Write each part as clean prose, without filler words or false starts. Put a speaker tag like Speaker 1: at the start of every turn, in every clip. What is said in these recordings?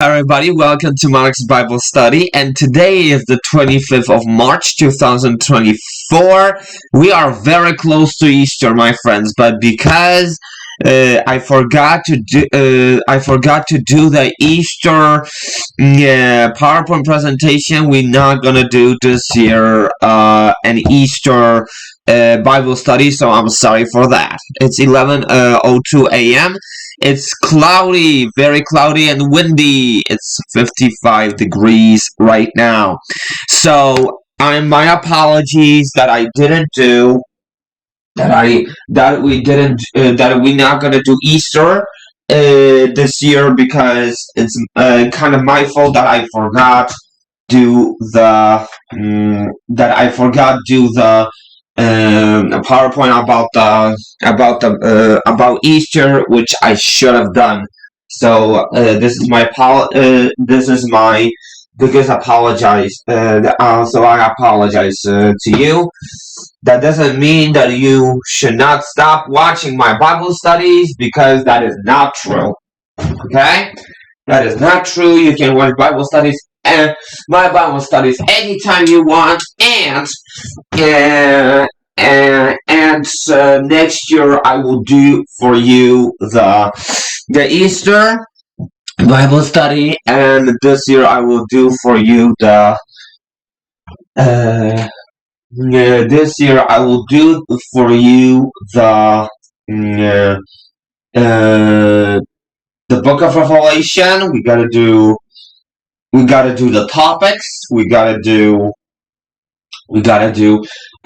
Speaker 1: Everybody, welcome to Mark's Bible Study, and today is the 25th of March 2024. We are very close to Easter, my friends, but because I forgot to do the Easter PowerPoint presentation, we're not gonna do this year an Easter Bible study, so I'm sorry for that. It's 11:02 a.m. It's cloudy, very cloudy and windy. It's 55 degrees right now. So, my apologies that I didn't do that we're not gonna do Easter this year because it's kind of my fault that I forgot do the PowerPoint about Easter, which I should have done. So this is my biggest apologize. So I apologize to you. That doesn't mean that you should not stop watching my Bible studies, because that is not true. Okay, that is not true. You can watch Bible studies and my Bible studies anytime you want, and next year I will do for you the Easter Bible study, and this year I will do for you this year I will do for you the Book of Revelation. We gotta do the topics. We gotta do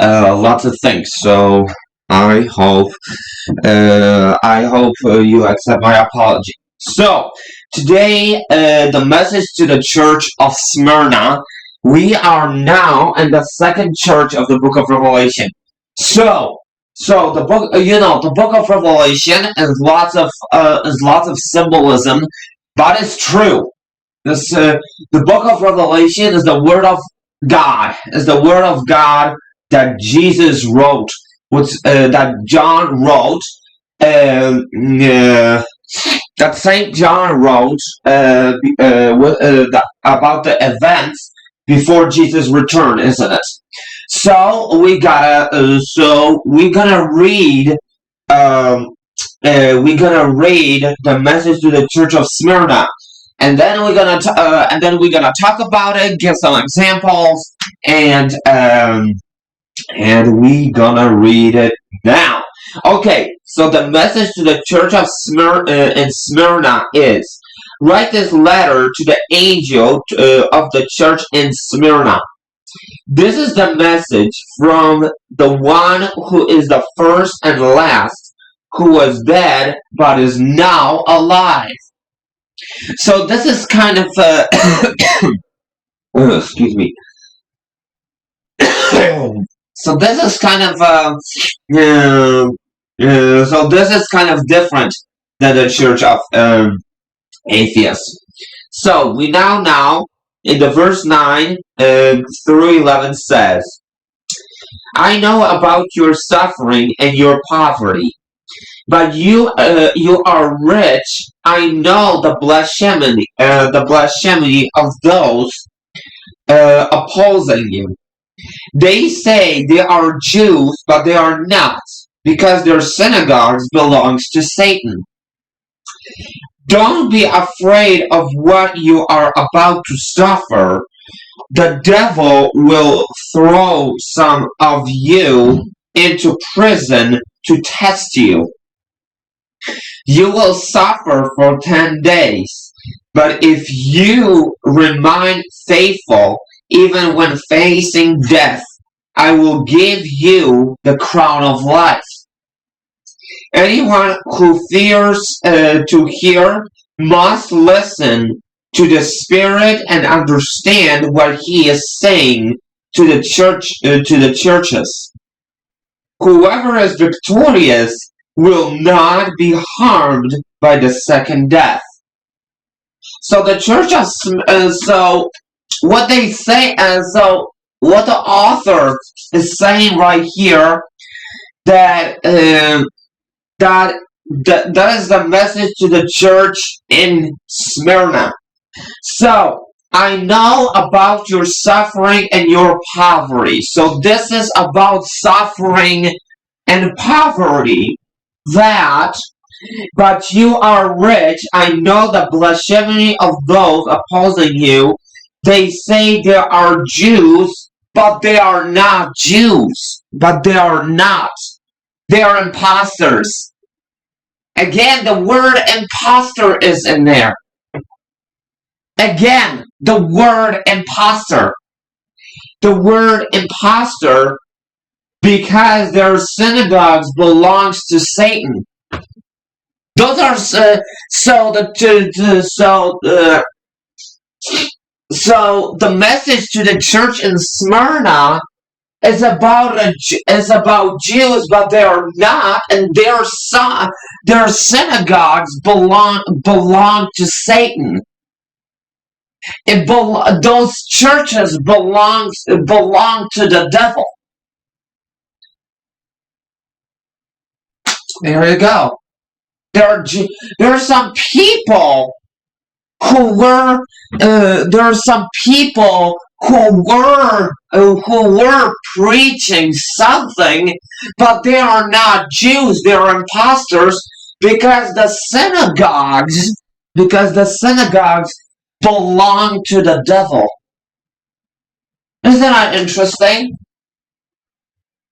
Speaker 1: lots of things. So I hope you accept my apology. So today, the message to the church of Smyrna. We are now in the second church of the Book of Revelation. So the book, the Book of Revelation is lots of symbolism, but it's true. The Book of Revelation is the Word of God. Is the Word of God that Jesus wrote, that John wrote, that Saint John wrote about the events before Jesus' return, isn't it? So we're gonna read the message to the church of Smyrna, and then we're gonna talk about it, give some examples, and we're gonna read it now. Okay, so the message to the church of Smyrna is: write this letter to the angel of the church in Smyrna. This is the message from the one who is the first and last, who was dead but is now alive. So this is kind of excuse me. So this is kind of different than the Church of Atheists. So we now in the verse 9 through 11 says, I know about your suffering and your poverty, but you are rich. I know the blasphemy of those opposing you. They say they are Jews, but they are not, because their synagogues belongs to Satan. Don't be afraid of what you are about to suffer. The devil will throw some of you into prison to test you. You will suffer for 10 days, but if you remain faithful, even when facing death, I will give you the crown of life. Anyone who fears to hear must listen to the Spirit and understand what He is saying to the churches. Whoever is victorious will not be harmed by the second death. So the church of so what they say, what the author is saying right here, that that is the message to the church in Smyrna. So, I know about your suffering and your poverty. So, this is about suffering and poverty. That, but you are rich. I know the blasphemy of those opposing you. They say they are Jews, but they are not Jews. But they are not. They are imposters. Again, the word imposter is in there. Again, the word imposter. The word imposter because their synagogues belongs to Satan. Those are so the message to the church in Smyrna is about Jews, but they are not, and their synagogues belong to Satan. Those churches belong to the devil. There you go. There are some people who were there are some people who were preaching something, but they are not Jews. They are imposters because the synagogues belong to the devil. Isn't that interesting?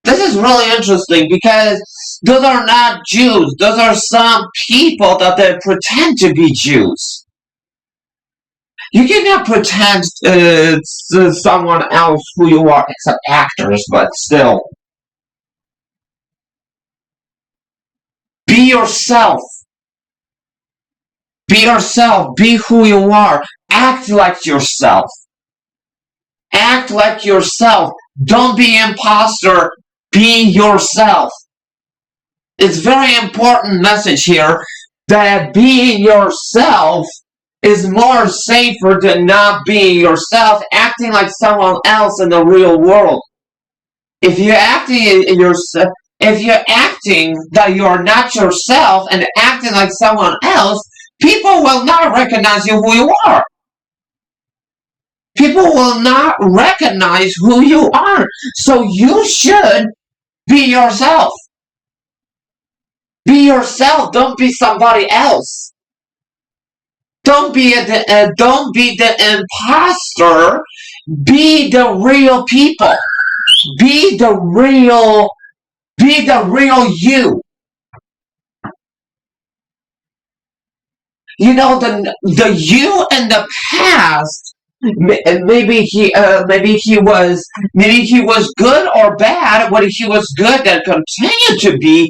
Speaker 1: This is really interesting because those are not Jews. Those are some people that they pretend to be Jews. You cannot pretend to someone else who you are, except actors, but still. Be yourself. Be yourself. Be who you are. Act like yourself. Act like yourself. Don't be an imposter. Be yourself. It's very important message here that being yourself is more safer than not being yourself, acting like someone else in the real world. If you're if you're acting that you're not yourself and acting like someone else, people will not recognize you who you are. People will not recognize who you are. So you should be yourself. Be yourself. Don't be somebody else. Don't be the imposter. Be the real people. Be the real you. You know the you in the past. Maybe he was good or bad. When he was good, then continue to be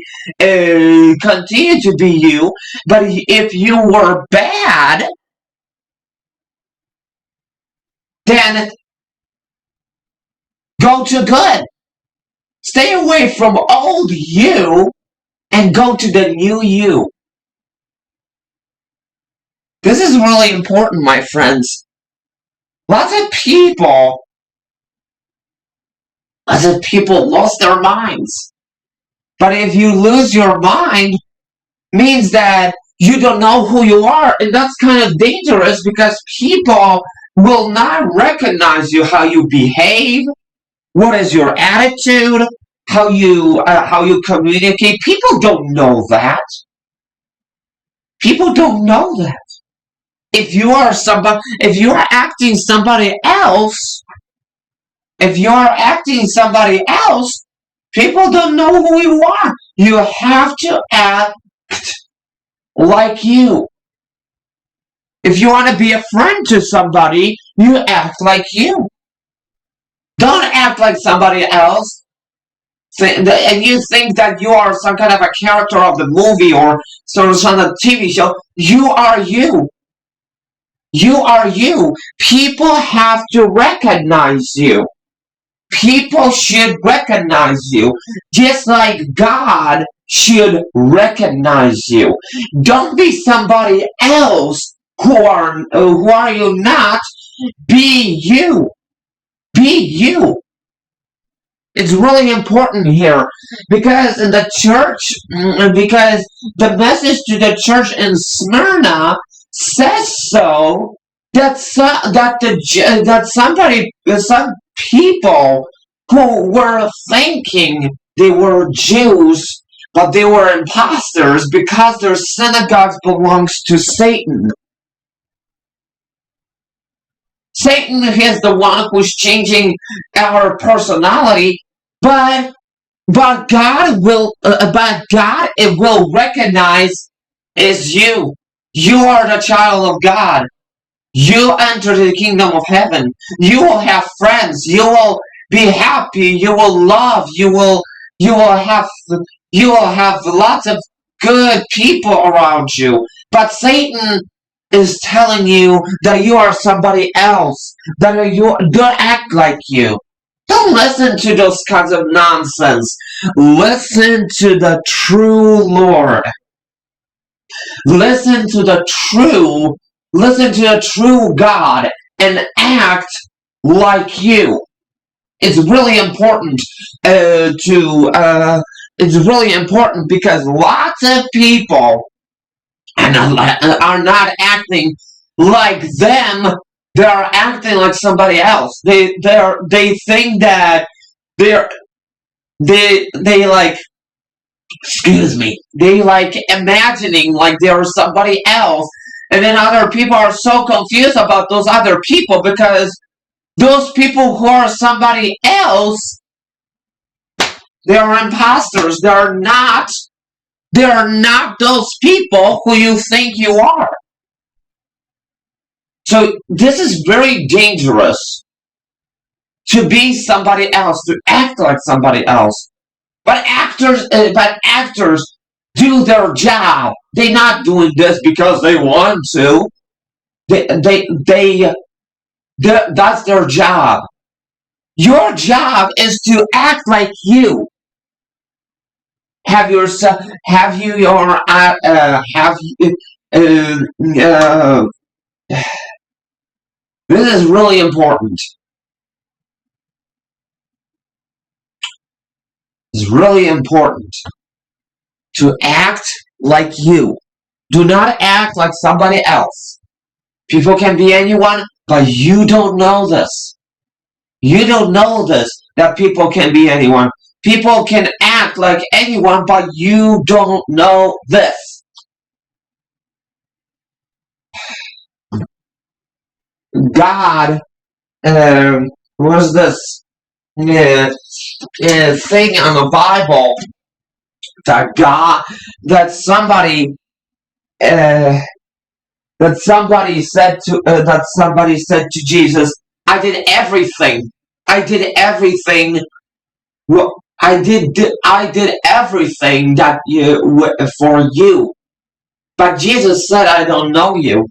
Speaker 1: you. But if you were bad, then go to good. Stay away from old you and go to the new you. This is really important, my friends. Lots of people lost their minds. But if you lose your mind, means that you don't know who you are, and that's kind of dangerous because people will not recognize you, how you behave, what is your attitude, how you communicate. People don't know that. People don't know that. If you are acting somebody else, people don't know who you are. You have to act like you. If you want to be a friend to somebody, you act like you. Don't act like somebody else. And you think that you are some kind of a character of the movie or some kind of TV show. You are you. You are you. People have to recognize you. People should recognize you, just like God should recognize you. Don't be somebody else who are you not. Be you. Be you. It's really important here because in the church, because the message to the church in Smyrna says so. that some people who were thinking they were Jews, but they were imposters because their synagogues belongs to Satan. Satan is the one who's changing our personality, but God it will recognize is you. You are the child of God. You enter the kingdom of heaven. You will have friends. You will be happy. You will love. You will have you will have lots of good people around you. But Satan is telling you that you are somebody else. That you don't act like you. Don't listen to those kinds of nonsense. Listen to the true Lord. Listen to the true, listen to the true God and act like you. It's really important it's really important because lots of people are not acting like them. They are acting like somebody else. They think that they're they like excuse me, they like imagining like they're somebody else, and then other people are so confused about those other people because those people who are somebody else, they are imposters. They are not those people who you think you are. So this is very dangerous to be somebody else, to act like somebody else. But actors do their job. They're not doing this because they want to. They that's their job. Your job is to act like you. Have yourself. Have you your. Have you. Uh, this is really important. It's really important to act like you. Do not act like somebody else. People can be anyone, but you don't know this. You don't know this, that people can be anyone. People can act like anyone, but you don't know this. God, was this thing on the Bible that God, that somebody, uh, that somebody said to Jesus, "I did everything. I did everything. Well, I did everything that for you." But Jesus said, "I don't know you."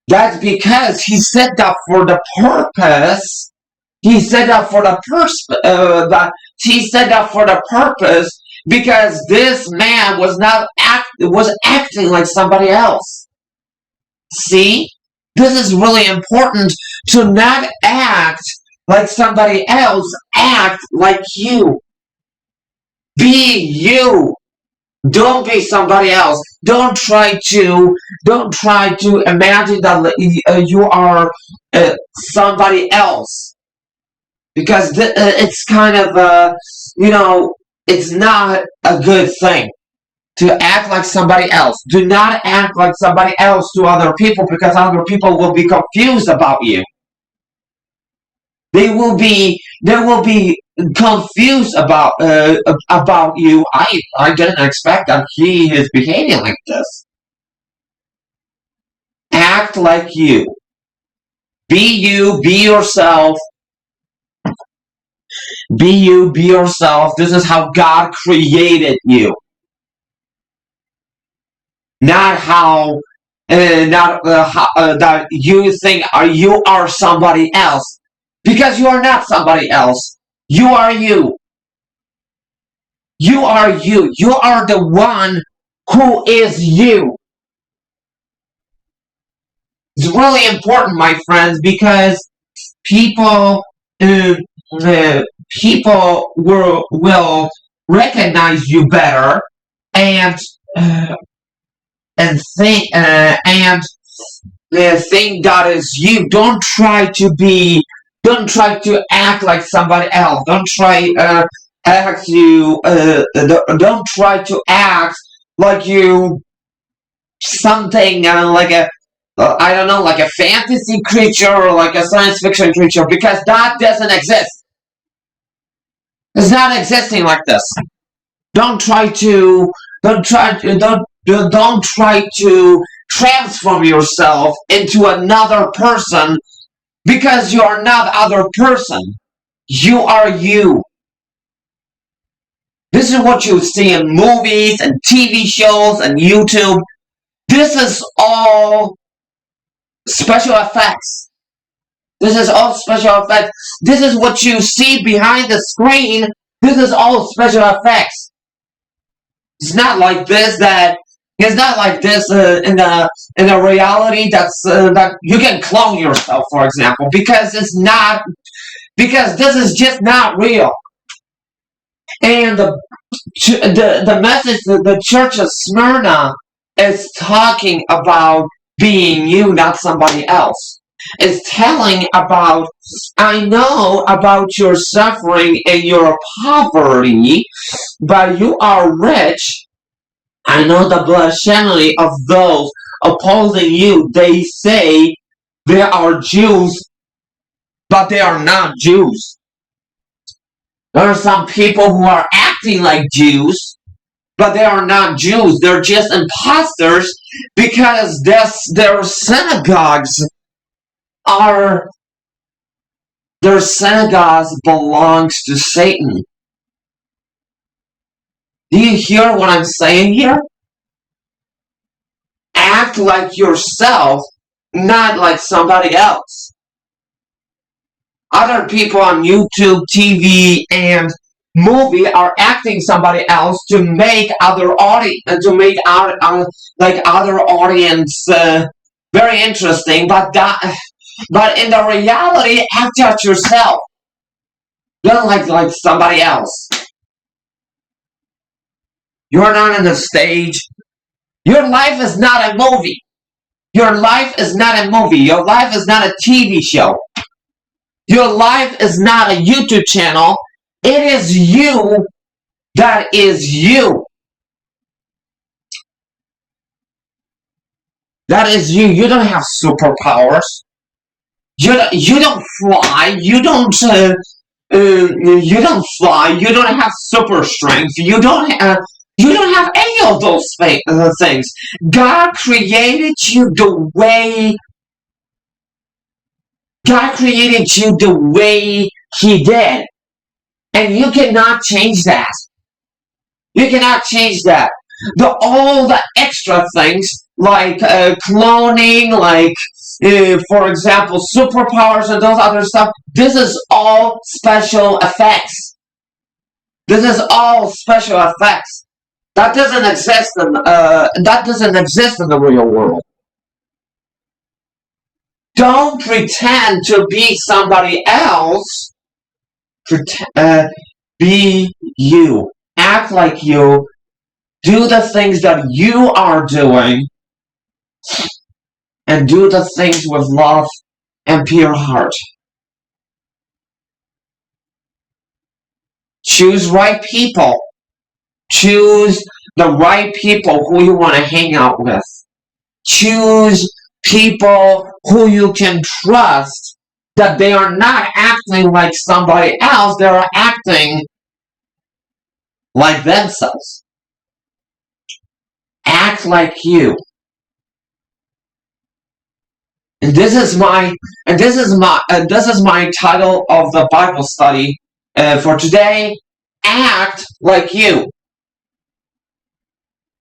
Speaker 1: That's because he said that for the purpose. He said that for the that he said that for the purpose because this man was acting like somebody else. See, this is really important to not act like somebody else. Act like you. Be you. Don't be somebody else. Don't try to imagine that you are somebody else because it's kind of it's not a good thing to act like somebody else. Do not act like somebody else to other people because other people will be confused about you. They will be confused about you. I didn't expect that he is behaving like this. Act like you. Be you. Be yourself. Be you. Be yourself. This is how God created you. Not how. Not how, that you think you are somebody else because you are not somebody else. You are you. You are you. You are the one who is you. It's really important, my friends, because people uh, people will recognize you better and uh, and think the thing that is you. Don't try to act like somebody else. Don't try to act like you something like a I don't know, like a fantasy creature or like a science fiction creature, because that doesn't exist. It's not existing like this. Don't try to don't try to transform yourself into another person, because you are not other person. You are you. This is what you see in movies and TV shows and YouTube. This is all special effects. This is all special effects. This is what you see behind the screen. This is all special effects. It's not like this that it's not like this in the reality that you can clone yourself, for example, because it's not, because this is just not real. And the message that the church of Smyrna is talking about being you, not somebody else. Is telling about, I know about your suffering and your poverty, but you are rich. I know the blasphemy of those opposing you. They say they are Jews, but they are not Jews. There are some people who are acting like Jews, but they are not Jews. They're just imposters, because their synagogues are their synagogues belongs to Satan. Do you hear what I'm saying here? Act like yourself, not like somebody else. Other people on YouTube, TV, and movie are acting somebody else to make other audience, like other audience very interesting. But in the reality, act out yourself. Don't like somebody else. You're not on the stage. Your life is not a movie. Your life is not a movie. Your life is not a TV show. Your life is not a YouTube channel. It is you that is you. That is you. You don't have superpowers. You don't fly. You don't fly. You don't have super strength. You don't have any of those things. God created you the way God created you the way He did. And you cannot change that. You cannot change that. All the extra things like cloning, like for example, superpowers and those other stuff. This is all special effects. This is all special effects. That doesn't exist in the real world. Don't pretend to be somebody else. Be you. Act like you. Do the things that you are doing, and do the things with love and pure heart. Choose right people. Choose the right people who you want to hang out with. Choose people who you can trust, that they are not acting like somebody else, they are acting like themselves. Act like you. And this is my title of the Bible study for today. Act like you.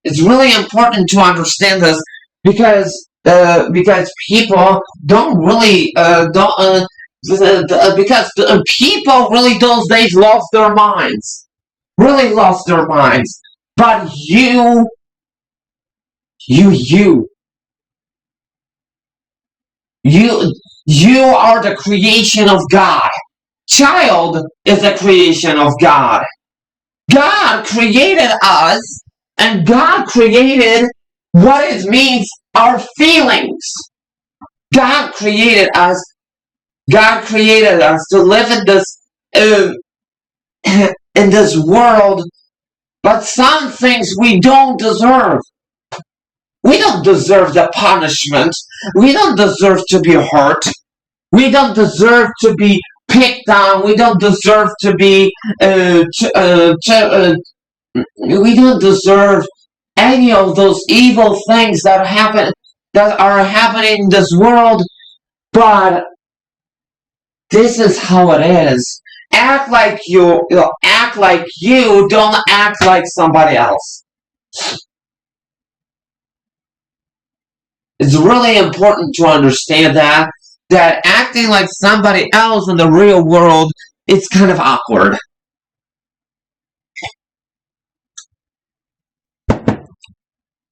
Speaker 1: It's really important to understand this, because people don't really because people really those days lost their minds, really lost their minds. But you are the creation of God. Child is the creation of God. God created us, and God created what it means, our feelings. God created us. God created us to live in um, in this world, but some things we don't deserve. We don't deserve the punishment. We don't deserve to be hurt. We don't deserve to be picked on. We don't deserve to be. We don't deserve any of those evil things that are happening in this world. But this is how it is. Act like you act like you. Don't act like somebody else. It's really important to understand that acting like somebody else in the real world, it's kind of awkward.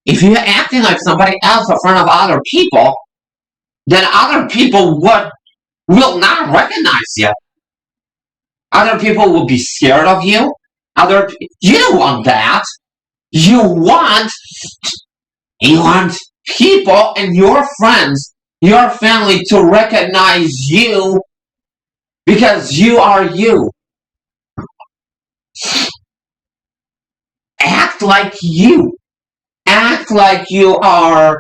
Speaker 1: If you're acting like somebody else in front of other people, then other people will not recognize you. Other people will be scared of you. You don't want that. You want you want people and your friends, your family to recognize you because you are you. Act like you. Act like you are.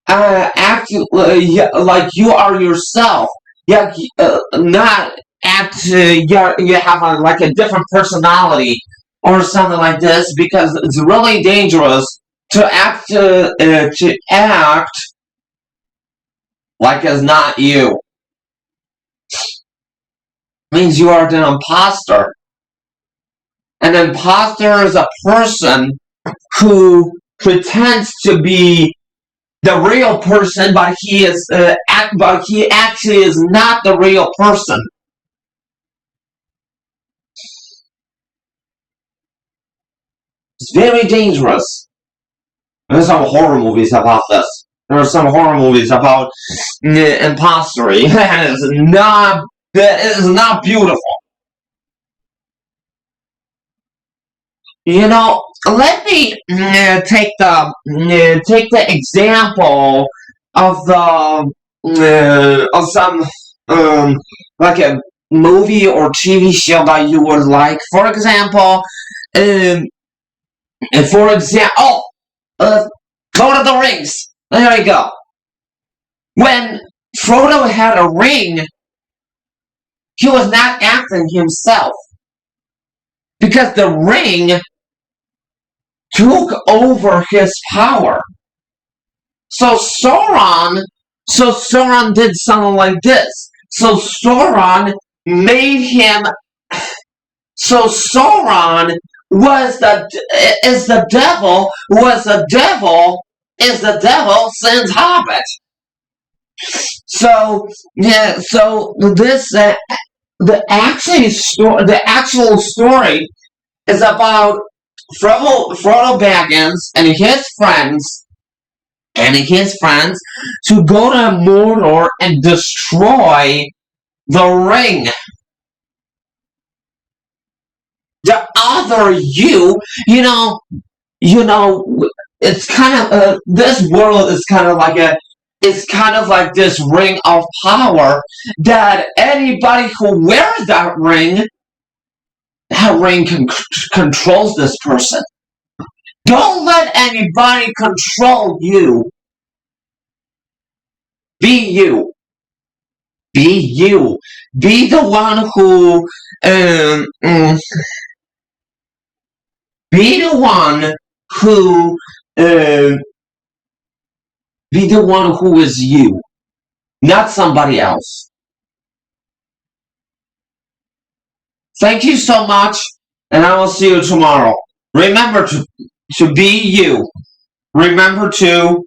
Speaker 1: Act like you are yourself. Yeah, not act. You have like a different personality or something like this because it's really dangerous to act like it's not you. Means you are an imposter. An imposter is a person who pretends to be the real person, but but he actually is not the real person. It's very dangerous. There's some horror movies about this. There are some horror movies about impostery. It is not beautiful. Let me take the example of the of some like a movie or TV show that you would like. For example, um, Lord of the Rings. There we go. When Frodo had a ring, he was not acting himself because the ring took over his power. So Sauron did something like this. So Sauron made him. So Sauron was the devil. Is the devil since Hobbit. So yeah. So this the actual story is about Frodo Baggins and his friends to go to Mordor and destroy the ring. The other you know, it's kind of this world is kind of like this ring of power that anybody who wears that ring controls this person. Don't let anybody control you. Be you. Be you. Be the one who be the one who be the one who is you, not somebody else. Thank you so much, and I will see you tomorrow. Remember to be you. Remember to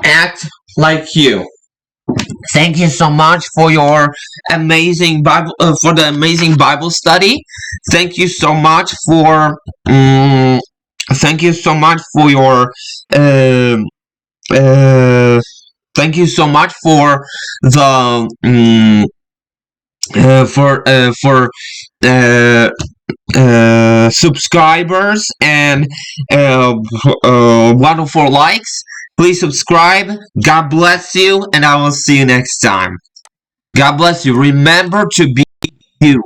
Speaker 1: act like you. Thank you so much for your amazing for the amazing Bible study. Thank you so much for thank you so much for your thank you so much for the for subscribers and wonderful likes. Please subscribe. God bless you, and I will see you next time. God bless you. Remember to be you.